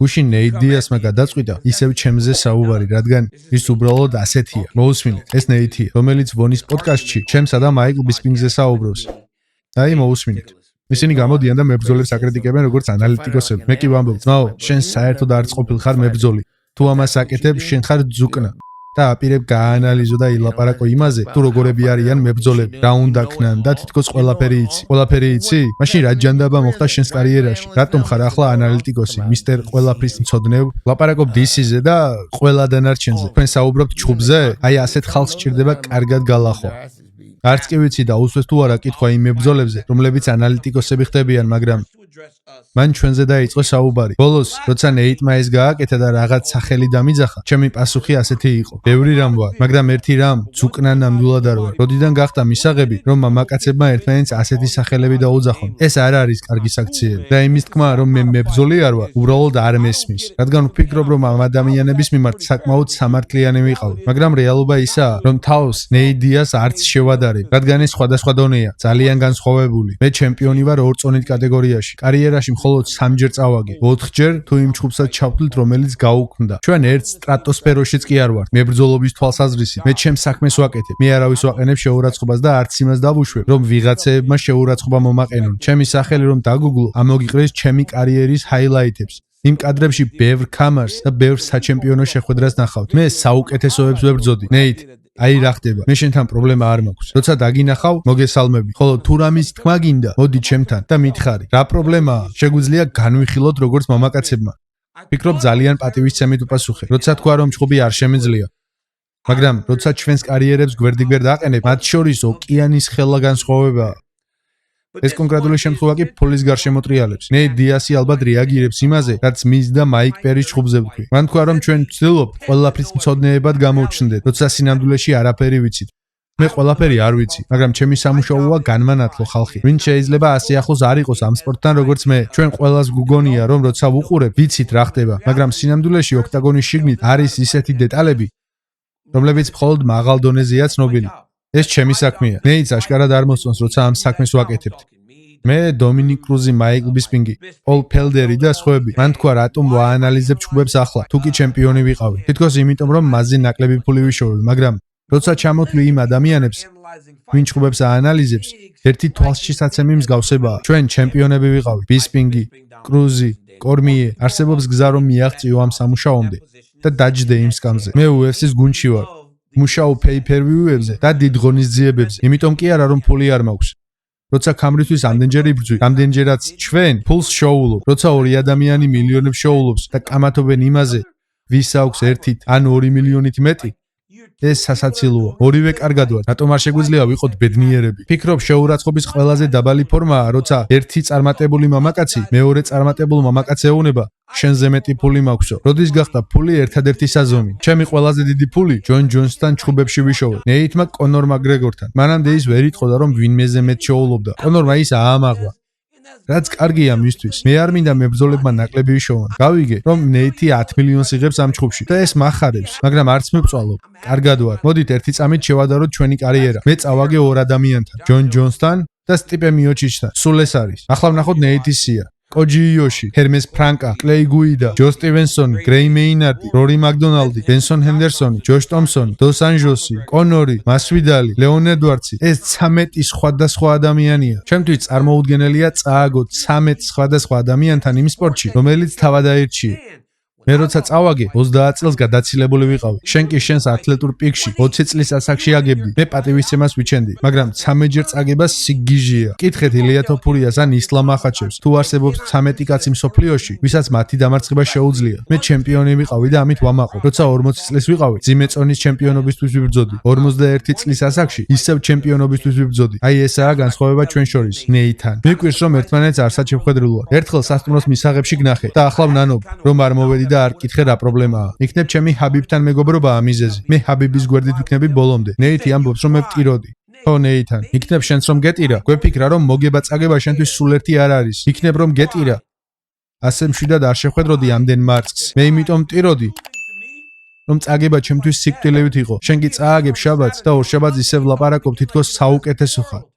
გუშინ ნეით დიასმა გადაწყვიტა ისევ ჩემზე საუბარი, რადგან ის უბრალოდ ასეთია. მოусმინეთ, ეს ნეითია, რომელიც ვონის პოდკასტში ჩემსა და მაიკლ ბისპინგზე საუბრობს. აი, მოусმინეთ. ისინი გამოდიან და მებრძოლებს აკრიტიკებენ როგორც ანალიტიკოსები. მე კი ვამბობ, ძმაო, შენ საერთოდ არც ყოფილ ხარ მებრძოლი. თუ ამას აკეთებ, შენ ხარ ძუკნა. და აპირებ გაანალიზო და ილაპარაკო იმაზე, თუ როგორები არიან მებრძოლები, რა უნდა ქნან და თითქოს ყველაფერი იცი. ყველაფერი იცი? მაშინ რა ჯანდაბა მოხდა შენს კარიერაში? რატომ ხარ ახლა ანალიტიკოსი, მისტერ ყველაფრის მცოდნევ? ლაპარაკობ დისიზე და ყველა დანარჩენზე. თქვენ საუბრობთ ჩუბზე? აი ასეთ ხალხს სჭირდება კარგად გალახვა. არც კი ვიცი და უსვეს თუ არა კითხვა იმ მებრძოლებზე, რომლებიც ანალიტიკოსები ხდებიან, მაგრამ მან ჩვენზე დაიწყო საუბარი. ბოლოს, როცა ნეიტმა ეს გააკეთა და რაღაც სახელი დამიძახა, ჩემი პასუხი ასეთი იყო. ბევრი რამ ვარ, მაგრამ ერთი რამ ძუკნა ნამდვილად არ ვარ. როდიდან გახდა მისაღები, რომ მამაკაცებმა ერთმანეთს ასეთი სახელები დაუძახონ. ეს არ არის კარგი საქციელი. და იმის თქმა, რომ მე მებრძოლი არ ვარ, უბრალოდ არ მესმის. რადგან ვფიქრობ, რომ ამ ადამიანების მიმართ საკმაოდ სამართლიანი ვიყავი. მაგრამ რეალობა ისაა, რომ თავს ნეით დიას არც შევადარებ, რადგან ეს სხვადასხვა დონეა, ძალიან განსხვავებული. მე ჩემპიონი ვარ 2 წონით კატეგორიაში. კარიერაში მხოლოდ 3-ჯერ წავაგე. 4-ჯერ თუ იმ ჩხუბსაც ჩავთვლით, რომელიც გაუქმდა. ჩვენ ერთ სტრატოსფეროშიც კი არ ვართ. მებრძოლობის თვალსაზრისით მე ჩემს საქმეს ვაკეთებ. მე არავის ვაყენებ შეურაცხყოფას და არც იმას დავუშვებ, რომ ვიღაცეებმა შეურაცხყოფა მომაყენონ. ჩემი სახელი რომ დაგუგლო, ამოგიყრეს ჩემი კარიერის ჰაილაითებს. იმ კადრებში ბევრ კამარს და ბევრ საჩემპიონო შეხვედრას ნახავთ. მე საუკეთესოებს ვებრძოდი. ნეით, აი რა ხდება. მე შენთან პრობლემა არ მაქვს. როცა დაგინახავ, მოგესალმები. ხოლო თუ რამის თქმა გინდა, მოდი ჩემთან და მითხარი. რა პრობლემაა? შეგვიძლია განვიხილოთ როგორც მამაკაცებმა. ვფიქრობ ძალიან პატივისცემით უპასუხე. როცა თქვა რომ ჩხუბი არ შემეძლია. მაგრამ როცა ჩვენს კარიერებს გვერდიგვერდ აყენებ, მათ შორის ოკეანის ხელა განსხვავებაა. ეს კონკრეტული შემთხვევა კი ფულის გარშემო ტრიალებს. ნეით დიასი ალბათ რეაგირებს იმაზე, რაც მის და მაიკ პერის ჩხუბზე ვთქვი. მან თქვა რომ ჩვენ ვცდილობთ ყველაფრის მცოდნეებად გამოვჩნდეთ, როცა სინამდვილეში არაფერი ვიცით. მე ყველაფერი არ ვიცი, მაგრამ ჩემი სამუშაოა განმანათლო ხალხი. ვინ შეიძლება ასე ახლოს არ იყოს ამ სპორტთან როგორც მე. ჩვენ ყველას გვგონია რომ როცა ვუყურებ, ვიცით რა ხდება, მაგრამ სინამდვილეში ოქტაგონის შიგნით არის ისეთი დეტალები, რომლებიც მხოლოდ მაღალ დონეზეა ცნობილი. ეს ჩემი საქმეა. ნეიც აშკარად არ მოსწონს, როცა ამ საქმეს ვაკეთებთ. მე დომინიკ კრუზი, მაიკლ ბისპინგი, პოლ ფელდერი და სხვაები. მან თქვა რატომ ვაანალიზებ ჩხუბებს ახლა, თუ კი ჩემპიონი ვიყავი. თითქოს იმიტომ რომ მასზე ნაკლები ფული ვიშოვებ, მაგრამ როცა ჩამოთვლი იმ ადამიანებს, ვინ ჩხუბებს აანალიზებს, ერთი თვალსჩისაცემი მსგავსებაა. ჩვენ ჩემპიონები ვიყავით. ბისპინგი, კრუზი, კორმიე, არსებობს გზა რომ მიაღწიო ამ სამუშაომდე და დაჯდე იმ სკამზე. მე UFC-ს გუნდში ვარ. მუშაობ pay-per-view-ებზე და დიდ ღონისძიებებზე. იმიტომ კი არა რომ ფული არ მაქვს. როცა კამრისთვის ამდენჯერ იბრძვი, ამდენჯერაც ჩვენ ფულს შოულობ. როცა ორი ადამიანი მილიონებს შოულობს და კამათობენ იმაზე, ვის აქვს 1 ან 2 მილიონით მეტი, ეს სასაცილოა. ორივე კარგად ვარ. რატომ არ შეგვიძლია ვიყოთ ბედნიერები? ფიქრობ შეურაცხყოფის ყველაზე დაბალი ფორმაა, როცა ერთი წარმატებული მამაკაცი მეორე წარმატებულ მამაკაცს ეუნება. შენზე მეტი ფული მაქვსო. როდის გახდა ფული ერთადერთი საზომი? ჩემი ყველაზე დიდი ფული ჯონ ჯონსთან ჩხუბებში ვიშოვე. ნეითმა კონორ მაკგრეგორთან. მანამდე ის ვერ იტყოდა რომ ვინმეზე მეტ შოულობდა. კონორმა ის აამაღლა. რაც კარგია მისთვის. მე არ მინდა მებრძოლებმა ნაკლები ვიშოვონ. გავიგე, რომ ნეითი 10 მილიონს იღებს ამ ჩხუბში და ეს მახარებს, მაგრამ არც მევწვალობ. კარგად ვარ. მოდით ერთი წამით შევადაროთ ჩვენი კარიერა. მე წავაგე ორ ადამიანთან, ჯონ ჯონსთან და სტიპე მიოჩიჩთან. სულ ეს არის. ახლა ვნახოთ ნეითის სია. კოჯი იოში, ჰერმეს ფრანკა, კლეი გუიდა, ჯო სტივენსონი, გრეი მეინარდი, რორი მაკდონალდი, ბენსონ ჰენდერსონი, ჯოშ ტომსონი, დოს ანჟოსი, კონორი, მასვიდალი, ლეონ ედვარდსი. ეს 13 სხვადასხვა ადამიანია. ჩემთვის წარმოუდგენელია წააგოთ 13 სხვადასხვა ადამიანთან იმ სპორტში, რომელიც თავად აირჩიე. მე როცა წავაგე 30 წელს გადაცილებული ვიყავი. შენ კი შენს ათლეტურ პიკში 20 წლის ასაკში აგებდი. მე პატივისცემას ვიჩენდი, მაგრამ 13-ჯერ წაგება სიგიჟეა. კითხეთ ილია თოფურიას ან ისლამ ახაჩევს, თუ არსებობს 13 კაცი მსოფლიოში, ვისაც მათი დამარცხება შეუძლია. მე ჩემპიონი ვიყავი და ამით ვამაყობ. როცა 40 წლის ვიყავი, ძიმე წონის ჩემპიონობისთვის ვიბრძოდი. 51 წლის ასაკში ისევ ჩემპიონობისთვის ვიბრძოდი. აი ესაა განსხვავება ჩვენ შორის. ნეითან. მეკვირს რომ ერთმანეთს არ საჩემხედრულოა. ერთხელ სასტუმროს მისაღებში გნახე და ახლა ვნანობ, რომ არ მოვედი და არ კითხე რა პრობლემაა. იქნებ ჩემი ჰაბიბთან მეგობრობაა მიზეზი. მე ჰაბიბის გვერდით ვიქნები ბოლომდე. ნეითი ამბობს რომ მე ვტიროდი. ხო ნეითან, იქნებ შენც რომ გეტირა, გვეფიქრა რომ მოგება წაგება შენთვის სულ ერთი არ არის. იქნებ რომ გეტირა. ასე მშვიდად არ შეხვედროდი ამდენ მარცხს. მე იმიტომ ვტიროდი, რომ წაგება ჩემთვის სიკვდილებით იყო. შენ კი წააგებ შაბათს და ორ შაბათს ისევ ლაპარაკობ თითქოს საუკეთესო ხარ.